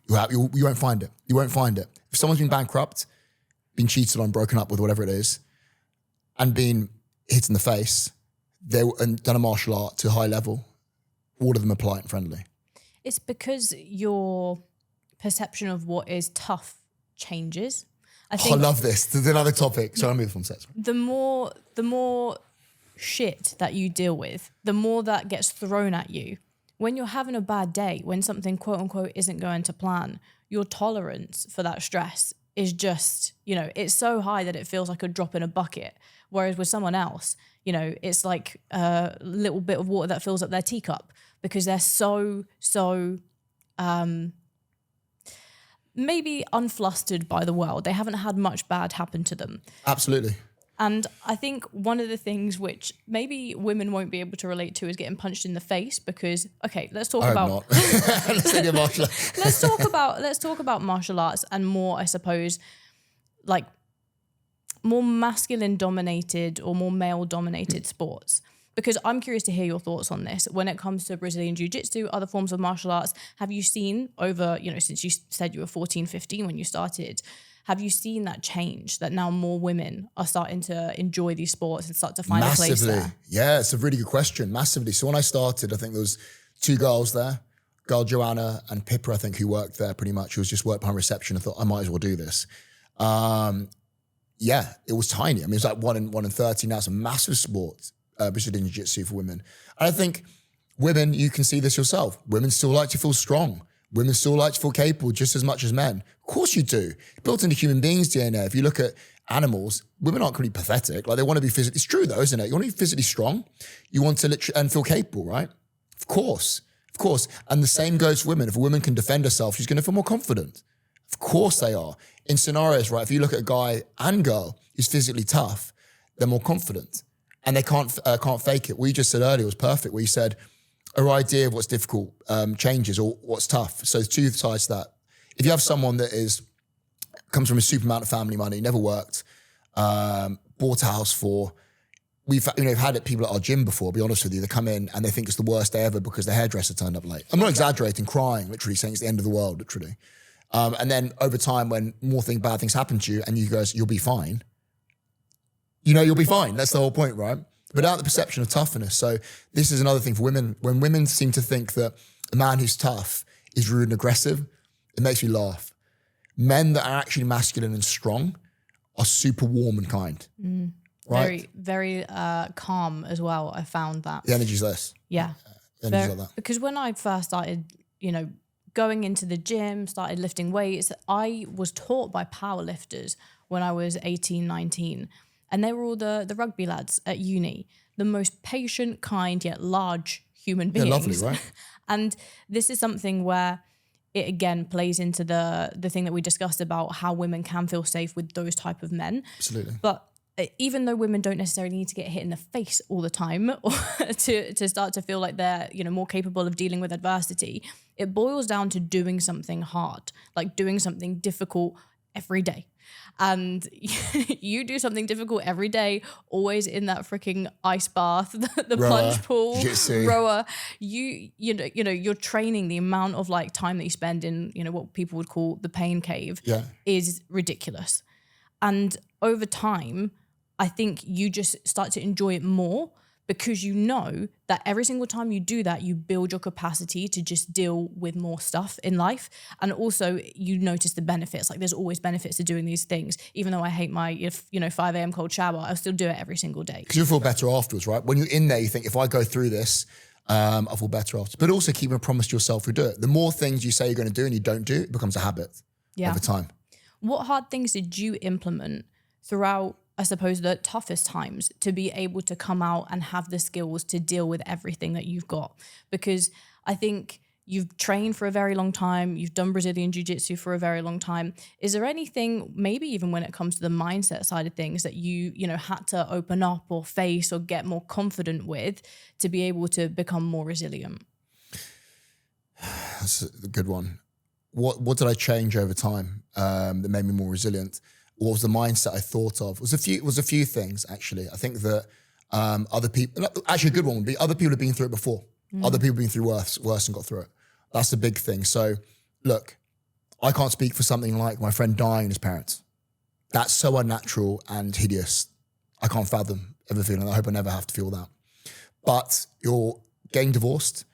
You won't find it. You won't find it. If someone's been bankrupt, been cheated on, broken up with, whatever it is, and been hit in the face, and done a martial art to a high level, all of them are polite and friendly. It's because your perception of what is tough changes. I love this. There's another topic. So I'll move on. The more shit that you deal with, the more that gets thrown at you. When you're having a bad day, when something quote unquote isn't going to plan, your tolerance for that stress is just, it's so high that it feels like a drop in a bucket. Whereas with someone else, it's like a little bit of water that fills up their teacup because they're so maybe unflustered by the world. They haven't had much bad happen to them. Absolutely. And I think one of the things which maybe women won't be able to relate to is getting punched in the face because, okay, let's talk about let's talk about martial arts and more, I suppose, like more masculine dominated or more male dominated sports. Because I'm curious to hear your thoughts on this. When it comes to Brazilian Jiu-Jitsu, other forms of martial arts, have you seen over, since you said you were 14, 15 when you started, have you seen that change, that now more women are starting to enjoy these sports and start to find a place there? Yeah, it's a really good question. Massively. So when I started, I think there was two girls there, girl Joanna and Pippa, I think, who worked there pretty much, who was just worked behind reception. I thought, I might as well do this. Yeah, it was tiny. I mean, it's like 1 in 30 now. It's a massive sport, Brazilian Jiu-Jitsu for women. And I think women, you can see this yourself. Women still like to feel strong. Women still like to feel capable just as much as men. Of course you do. It's built into human beings' DNA. If you look at animals, women aren't really pathetic. Like they want to be physically, it's true though, isn't it? You want to be physically strong. You want to and feel capable, right? Of course. And the same goes for women. If a woman can defend herself, she's going to feel more confident. Of course they are. In scenarios, right, if you look at a guy and girl who's physically tough, they're more confident and they can't fake it. What you just said earlier was perfect, where you said our idea of what's difficult changes or what's tough. So there's two sides to that. If you have someone that is comes from a super amount of family money, never worked, bought a house for. We've had it people at our gym before, I'll be honest with you. They come in and they think it's the worst day ever because the hairdresser turned up late. I'm not exaggerating, crying, literally saying it's the end of the world, literally. And then over time, when bad things happen to you and you goes, you'll be fine. You'll be fine. That's the whole point, right? Without the perception of toughness. So this is another thing for women. When women seem to think that a man who's tough is rude and aggressive, it makes me laugh. Men that are actually masculine and strong are super warm and kind. Right? Very, very calm as well. I found that. The energy's less. Yeah. The energy's like that. Because when I first started, going into the gym, started lifting weights, I was taught by power lifters when I was 18, 19. And they were all the rugby lads at uni. The most patient, kind, yet large human beings. Yeah, lovely, right? And this is something where it again plays into the thing that we discussed about how women can feel safe with those type of men. Absolutely. But even though women don't necessarily need to get hit in the face all the time or to start to feel like they're more capable of dealing with adversity, it boils down to doing something hard, like doing something difficult every day. And you do something difficult every day, always in that freaking ice bath, the plunge pool, jiu-jitsu. rower. You're training. The amount of like time that you spend in what people would call the pain cave is ridiculous. And over time, I think you just start to enjoy it more because you know that every single time you do that, you build your capacity to just deal with more stuff in life. And also you notice the benefits. Like there's always benefits to doing these things. Even though I hate my 5 a.m. cold shower, I'll still do it every single day. Because you feel better afterwards, right? When you're in there, you think, if I go through this, I feel better afterwards. But also keeping a promise to yourself to do it. The more things you say you're going to do and you don't do, it becomes a habit over time. What hard things did you implement throughout, I suppose, the toughest times to be able to come out and have the skills to deal with everything that you've got? Because I think you've trained for a very long time. You've done Brazilian Jiu-Jitsu for a very long time. Is there anything, maybe even when it comes to the mindset side of things, that you had to open up or face or get more confident with to be able to become more resilient? That's a good one. What did I change over time that made me more resilient? What was the mindset I thought of? It was a few things, actually. I think that other people, actually a good one would be other people have been through it before. Other people have been through worse and got through it. That's the big thing. So look, I can't speak for something like my friend dying his parents. That's so unnatural and hideous. I can't fathom ever feeling that. I hope I never have to feel that. But you're getting divorced,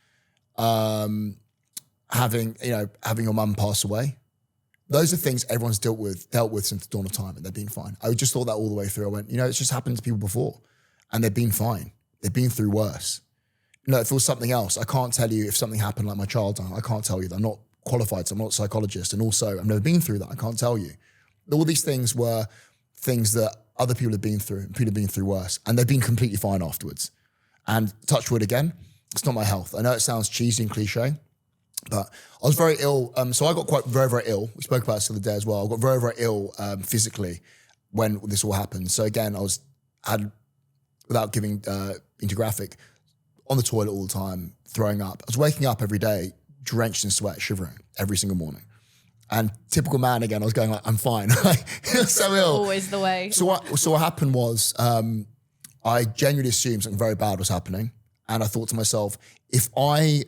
having your mum pass away. Those are things everyone's dealt with since the dawn of time, and they've been fine. I just thought that all the way through. I went, it's just happened to people before, and they've been fine. They've been through worse. If it was something else, I can't tell you if something happened like my child dying. I can't tell you that. I'm not qualified, so I'm not a psychologist, and also I've never been through that. I can't tell you. All these things were things that other people have been through, and people have been through worse, and they've been completely fine afterwards. And touch wood again, it's not my health. I know it sounds cheesy and cliche, but I was very ill. So I got very, very ill. We spoke about this the other day as well. I got very, very ill physically when this all happened. So again, without giving into graphic, on the toilet all the time, throwing up. I was waking up every day, drenched in sweat, shivering every single morning. And typical man again, I was going like, I'm fine. So ill. Always the way. So what happened was I genuinely assumed something very bad was happening. And I thought to myself, if I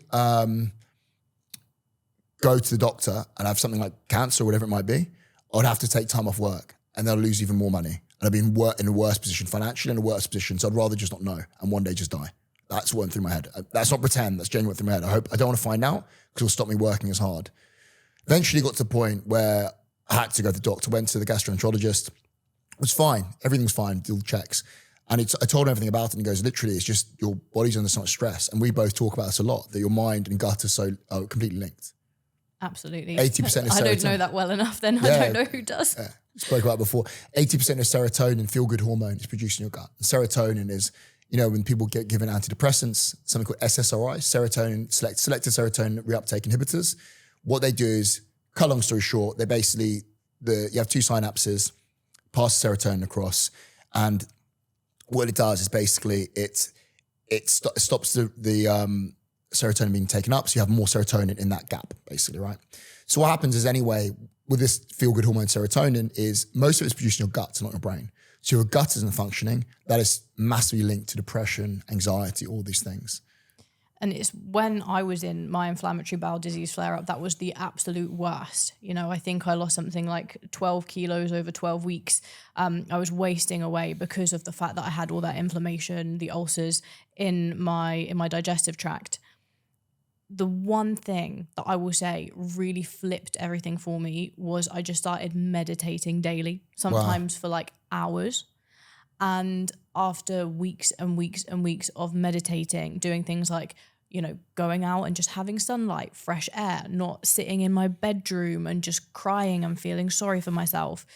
go to the doctor and have something like cancer or whatever it might be, I'd have to take time off work and then I'll lose even more money. And I'd be in a worse position, financially in a worse position. So I'd rather just not know and one day just die. That's what went through my head. That's not pretend, that's genuine through my head. I don't want to find out because it'll stop me working as hard. Eventually got to the point where I had to go to the doctor, went to the gastroenterologist. It was fine. Everything's fine, did all the checks. And I told him everything about it and he goes, literally, it's just your body's under so much stress. And we both talk about this a lot, that your mind and gut are completely linked. Absolutely. 80% of serotonin. I don't know that well enough then. Yeah. I don't know who does. Yeah. Spoke about it before. 80% of serotonin, feel-good hormone, is produced in your gut. And serotonin is, when people get given antidepressants, something called SSRIs, selective serotonin reuptake inhibitors. What they do is, cut long story short, they basically, you have two synapses, pass serotonin across, and what it does is basically it stops the serotonin being taken up, so you have more serotonin in that gap, basically, right? So what happens is anyway, with this feel-good hormone serotonin is most of it's produced in your gut, not your brain. So your gut isn't functioning. That is massively linked to depression, anxiety, all these things. And it's when I was in my inflammatory bowel disease flare-up, that was the absolute worst. You know, I think I lost something like 12 kilos over 12 weeks. I was wasting away because of the fact that I had all that inflammation, the ulcers in my digestive tract. The one thing that I will say really flipped everything for me was I just started meditating daily, sometimes for like hours. And after weeks and weeks and weeks of meditating, doing things like, you know, going out and just having sunlight, fresh air, not sitting in my bedroom and just crying and feeling sorry for myself.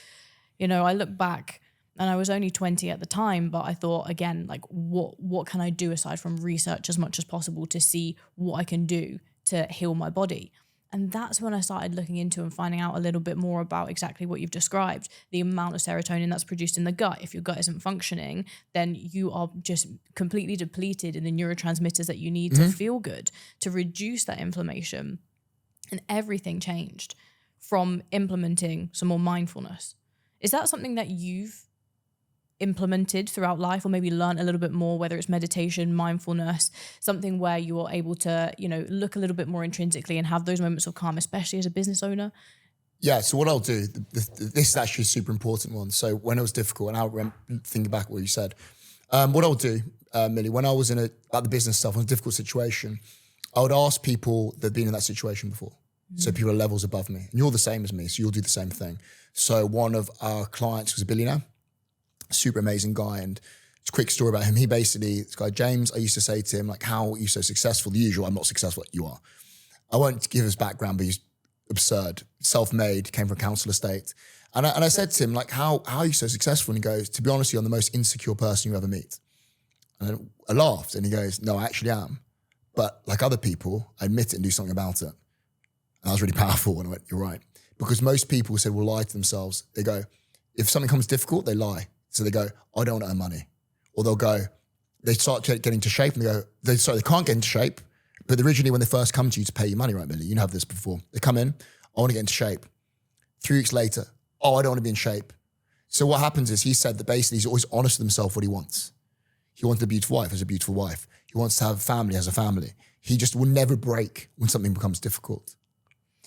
You know, I look back and I was only 20 at the time, but I thought, again, like, what can I do aside from research as much as possible to see what I can do to heal my body? And that's when I started looking into and finding out a little bit more about exactly what you've described, the amount of serotonin that's produced in the gut. If your gut isn't functioning, then you are just completely depleted in the neurotransmitters that you need to feel good, to reduce that inflammation. And everything changed from implementing some more mindfulness. Is that something that you've implemented throughout life, or maybe learn a little bit more, whether it's meditation, mindfulness, something where you are able to, you know, look a little bit more intrinsically and have those moments of calm, especially as a business owner? Yeah, so what I'll do, this is actually a super important one. So when it was difficult, and I'll think back what you said, what I'll do, Millie, when I was about the business stuff, in a difficult situation, I would ask people that have been in that situation before. So people are levels above me, and you're the same as me, so you'll do the same thing. So one of our clients was a billionaire, super amazing guy. And it's a quick story about him. He basically, this guy, James, I used to say to him, like, how are you so successful? The usual, I'm not successful like you are. I won't give his background, but he's absurd. Self-made, came from a council estate. And I said to him, like, how are you so successful? And he goes, to be honest with you, I'm the most insecure person you ever meet. And I laughed, and he goes, no, I actually am. But like other people, I admit it and do something about it. And that was really powerful. And I went, you're right. Because most people said, will lie to themselves. They go, if something comes difficult, they lie. So they go, I don't want to earn money. Or they'll go, they start getting into shape and they go, they can't get into shape. But originally when they first come to you to pay you money, right, Millie, you know have this before. They come in, I want to get into shape. 3 weeks later, oh, I don't want to be in shape. So what happens is he said that basically he's always honest with himself what he wants. He wants a beautiful wife, has a beautiful wife. He wants to have a family, has a family. He just will never break when something becomes difficult.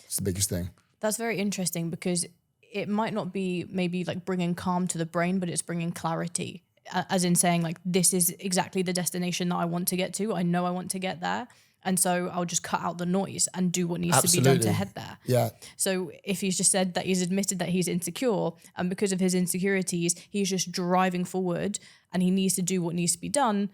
It's the biggest thing. That's very interesting, because it might not be maybe like bringing calm to the brain, but it's bringing clarity, as in saying like, this is exactly the destination that I want to get to. I know I want to get there. And so I'll just cut out the noise and do what needs to be done to head there. Yeah. So if he's just said that he's admitted that he's insecure, and because of his insecurities, he's just driving forward and he needs to do what needs to be done,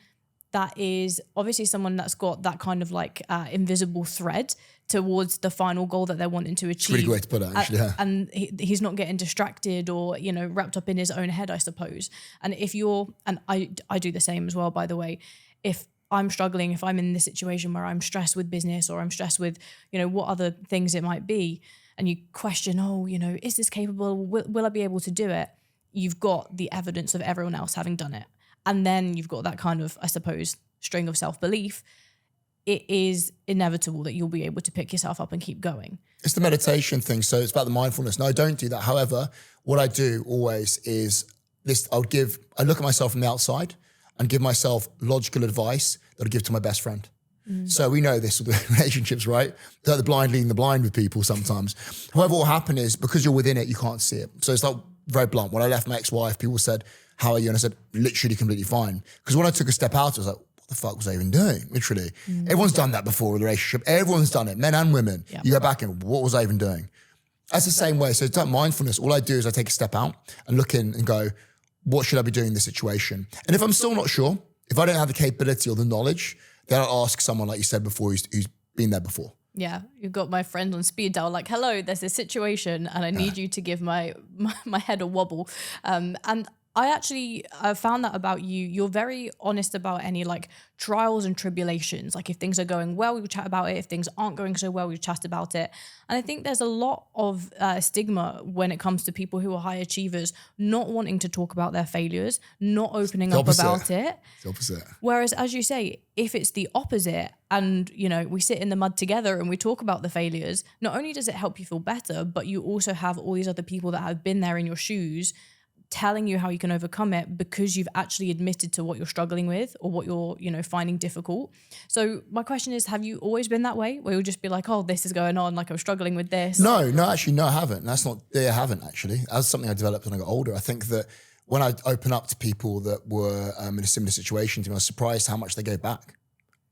that is obviously someone that's got that kind of like invisible thread towards the final goal that they're wanting to achieve. Really great to put it, actually. Yeah. And he's not getting distracted or, you know, wrapped up in his own head, I suppose. And if you're, and I do the same as well, by the way, if I'm struggling, if I'm in this situation where I'm stressed with business or I'm stressed with, you know, what other things it might be, and you question, oh, you know, is this capable? Will I be able to do it? You've got the evidence of everyone else having done it. And then you've got that kind of, I suppose, string of self-belief. It is inevitable that you'll be able to pick yourself up and keep going. It's the meditation thing. So it's about the mindfulness. No, I don't do that. However, what I do always is this, I look at myself from the outside and give myself logical advice that I give to my best friend. So we know this with the relationships, right? They're the blind leading the blind with people sometimes. However, what will happen is because you're within it, you can't see it. So it's like very blunt. When I left my ex-wife, people said, how are you? And I said, literally completely fine. Because when I took a step out, I was like, what the fuck was I even doing? Literally. Everyone's done that before with a relationship. Everyone's done it, men and women. Yep. You go back and what was I even doing? That's the same way. So it's like mindfulness. All I do is I take a step out and look in and go, what should I be doing in this situation? And if I'm still not sure, if I don't have the capability or the knowledge, then I'll ask someone, like you said before, who's been there before. Yeah, you've got my friend on speed dial, like, hello, there's this situation and I need you to give my head a wobble. And I actually found that about you. You're very honest about any like trials and tribulations. Like if things are going well, we will chat about it. If things aren't going so well, we chat about it. And I think there's a lot of stigma when it comes to people who are high achievers not wanting to talk about their failures, not opening up about it. It's the opposite. Whereas, as you say, if it's the opposite and, you know, we sit in the mud together and we talk about the failures, not only does it help you feel better, but you also have all these other people that have been there in your shoes telling you how you can overcome it because you've actually admitted to what you're struggling with or what you're, you know, finding difficult. So my question is, have you always been that way where you'll just be like, oh, this is going on, like I'm struggling with this? No, actually, I haven't. I haven't actually. That's something I developed when I got older. I think that when I open up to people that were in a similar situation to me, I was surprised how much they gave back.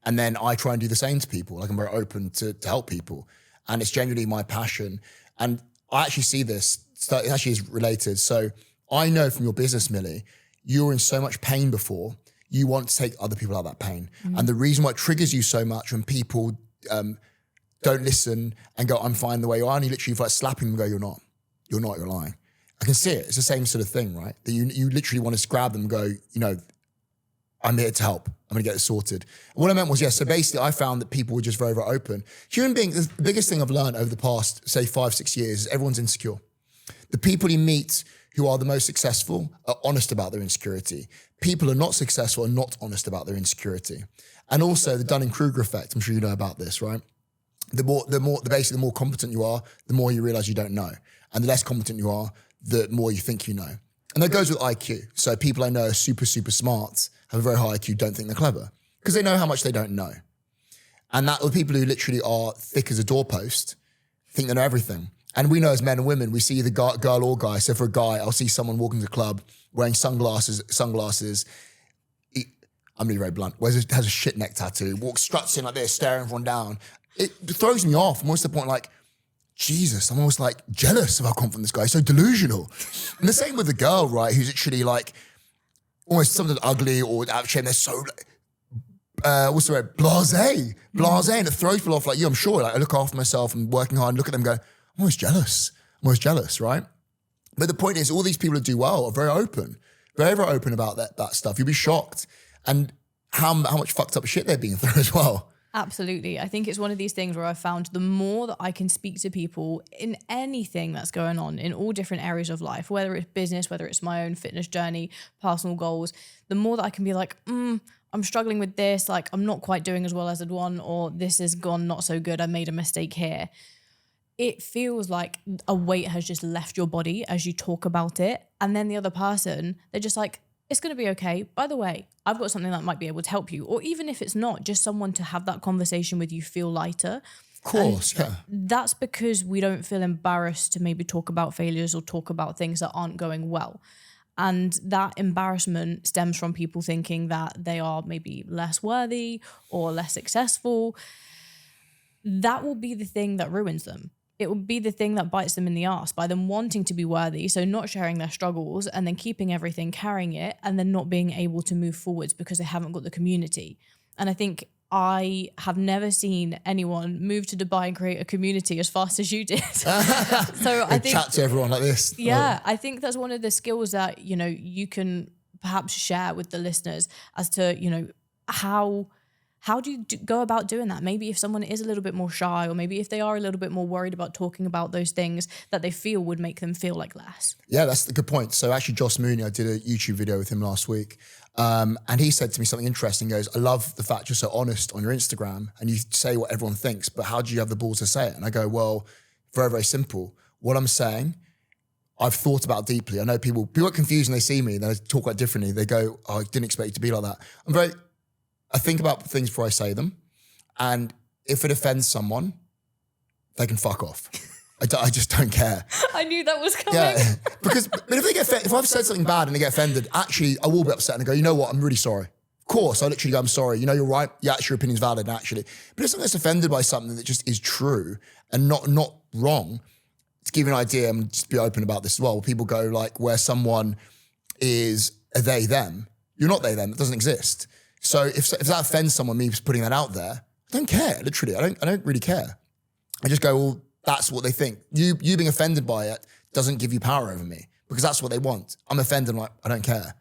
And then I try and do the same to people. Like I'm very open to help people. And it's genuinely my passion. And I actually see this, so it actually is related. So I know from your business, Millie, you were in so much pain before, you want to take other people out of that pain. Mm-hmm. And the reason why it triggers you so much when people don't listen and go, I'm fine the way you are, and you literally like slapping them and go, you're not, you're lying. I can see it. It's the same sort of thing, right? That you literally want to grab them and go, you know, I'm here to help. I'm going to get it sorted. And what I meant was, so basically I found that people were just very, very open. Human beings, the biggest thing I've learned over the past, say 5-6 years is everyone's insecure. The people you meet who are the most successful are honest about their insecurity. People who are not successful are not honest about their insecurity. And also the Dunning-Kruger effect, I'm sure you know about this, right? The more competent you are, the more you realize you don't know. And the less competent you are, the more you think you know. And that goes with IQ. So people I know are super, super smart, have a very high IQ, don't think they're clever because they know how much they don't know. And that the people who literally are thick as a doorpost think they know everything. And we know as men and women, we see either girl or guy. So for a guy, I'll see someone walking to the club wearing sunglasses. I'm really very blunt. Has a shit neck tattoo, walks struts in like this, staring everyone down. It throws me off. I'm almost to the point like, Jesus, I'm almost like jealous of how confident this guy is, so delusional. And the same with the girl, right, who's actually like almost something ugly or out of shape. They're so, what's the word, blasé. And it throws people off like, I'm sure. Like I look after myself and working hard and look at them and go, I'm almost jealous, right? But the point is all these people who do well are very open, very, very open about that stuff. You'll be shocked. And how much fucked up shit they're being through as well. Absolutely. I think it's one of these things where I've found the more that I can speak to people in anything that's going on in all different areas of life, whether it's business, whether it's my own fitness journey, personal goals, the more that I can be like, I'm struggling with this, like I'm not quite doing as well as I'd want, or this has gone not so good, I made a mistake here. It feels like a weight has just left your body as you talk about it. And then the other person, they're just like, it's going to be okay. By the way, I've got something that might be able to help you. Or even if it's not, just someone to have that conversation with you feel lighter. Of course, yeah. That's because we don't feel embarrassed to maybe talk about failures or talk about things that aren't going well. And that embarrassment stems from people thinking that they are maybe less worthy or less successful. That will be the thing that ruins them. It would be the thing that bites them in the ass by them wanting to be worthy, so not sharing their struggles and then keeping everything, carrying it, and then not being able to move forwards because they haven't got the community. And I think I have never seen anyone move to Dubai and create a community as fast as you did. So I think chat to everyone like this. Yeah, I think that's one of the skills that, you know, you can perhaps share with the listeners as to, you know, how do you go about doing that? Maybe if someone is a little bit more shy, or maybe if they are a little bit more worried about talking about those things that they feel would make them feel like less. Yeah, that's a good point. So actually Joss Mooney, I did a YouTube video with him last week. And he said to me something interesting. He goes, I love the fact you're so honest on your Instagram and you say what everyone thinks, but how do you have the balls to say it? And I go, well, very, very simple. What I'm saying, I've thought about deeply. I know people get confused when they see me, they talk quite differently. They go, oh, I didn't expect you to be like that. I think about things before I say them. And if it offends someone, they can fuck off. I just don't care. I knew that was coming. Yeah, but if I've said something bad and they get offended, actually, I will be upset and go, you know what, I'm really sorry. Of course, I literally go, I'm sorry. You know, you're right. Yeah, actually, your opinion's valid, actually. But if someone gets offended by something that just is true and not wrong, to give you an idea, and just be open about this as well, people go like, where someone is a they, them, you're not they, them. It doesn't exist. So if that offends someone, me putting that out there, I don't care, literally. I don't really care. I just go, well, that's what they think. You being offended by it doesn't give you power over me because that's what they want. I'm offended, I'm like, I don't care.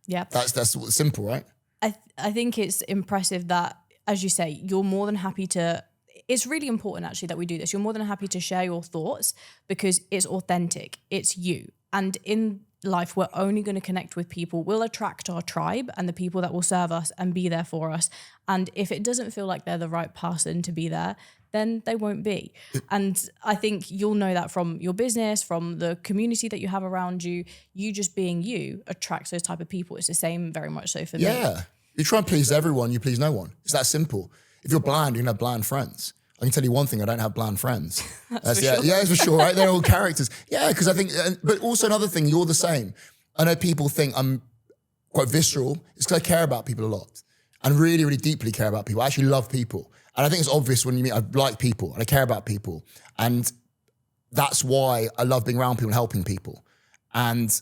Yeah. That's simple, right? I think it's impressive that, as you say, you're more than happy to, it's really important actually that we do this. You're more than happy to share your thoughts because it's authentic. It's you. And in life, we're only going to connect with people. We'll attract our tribe and the people that will serve us and be there for us. And if it doesn't feel like they're the right person to be there, then they won't be. And I think you'll know that from your business, from the community that you have around you. You just being you attracts those type of people. It's the same very much so for me. Yeah. You try and please everyone, you please no one. It's that simple. If you're bland, you're going to have bland friends. I can tell you one thing, I don't have bland friends. That's for sure. Yeah, it's for sure, right? They're all characters. Yeah, because I think, but also another thing, you're the same. I know people think I'm quite visceral. It's because I care about people a lot and really, really deeply care about people. I actually love people. And I think it's obvious when you meet, I like people and I care about people. And that's why I love being around people and helping people. And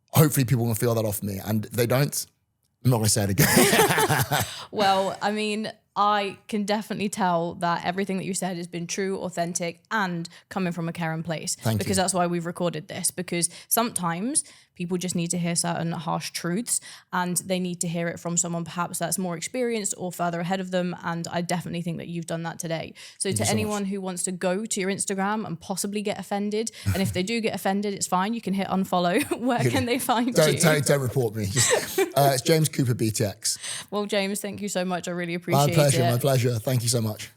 hopefully people will feel that off me. And if they don't, I'm not going to say it again. Well, I mean, I can definitely tell that everything that you said has been true, authentic, and coming from a caring place. Thank because you. that's why we've recorded this. Because sometimes people just need to hear certain harsh truths and they need to hear it from someone perhaps that's more experienced or further ahead of them. And I definitely think that you've done that today. So to anyone who wants to go to your Instagram and possibly get offended, and if they do get offended, it's fine. You can hit unfollow. Where can they find you? Don't report me. It's James Cooper BTX. Well, James, thank you so much. I really appreciate it. My pleasure. Thank you so much.